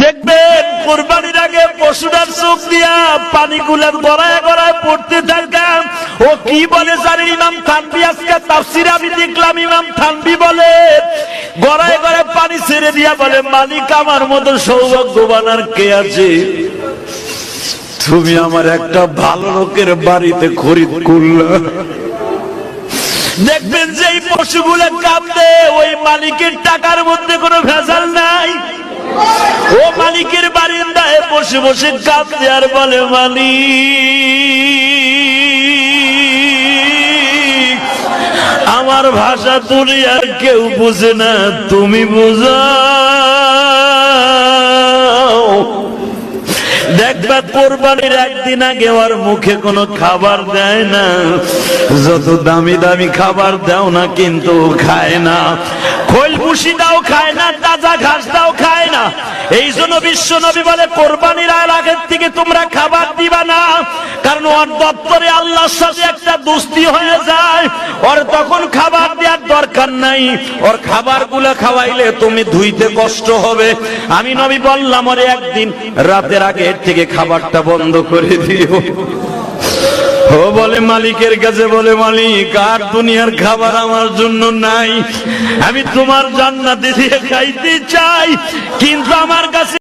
দেখবেন কোরবানির আগে পশুটার চোখ দিয়া পানিগুলো গড়ায় গড়ায় পড়তে থাকে। ও কি বলে জানেন ইমাম থানভী আজকে তাফসীরে আমি দেখলাম ইমাম থানভী বলে গড়ায় গড়ায় পানি ছেড়ে দিয়া বলে, মালিক আমার মতো সৌভাগ্যবান আর কে আছে? তুমি আমার একটা ভালো লোকের বাড়িতে খরিদ করলা। দেখবেন যে এই পশুগুলো কাঁদে, ওই মালিকের টাকার মধ্যে কোনো ভেজাল নাই। ও মালিকের বারিন্দায় বসে বসে কাঁদে আর বলে, মালিক আমার ভাষা তুলি আর কেউ বুঝে না, তুমি বুঝাও। দেখবা কোরবানির একদিন আগে ওর মুখে কোনো খাবার দেয় না, যত দামি দামি খাবার দাও না কিন্তু খায় না, খোল ভুসি দাও খায় না, তাজা ঘাস দাও খায় না। এই জন্য বিশ্ব নবী বলে কোরবানির আগের থেকে তোমরা খাবার দিবা না, কারণ ওর দপ্তরে আল্লাহর সাথে একটা দোস্তি হয়ে যায়, ওর তখন খাবার দেওয়ার দরকার নাই। ওর খাবারগুলো খাওয়াইলে তুমি ধুইতে কষ্ট হবে। আমি নবী বললাম ওরে একদিন রাতের আগে এর থেকে খাবারটা বন্ধ করে দিও। ও বলে মালিকের কাছে বলে, মালিক আর দুনিয়ার খাবার আমার জন্য নাই, আমি তোমার জান্নাতে দিয়ে খাইতে চাই, কিন্তু আমার কাছে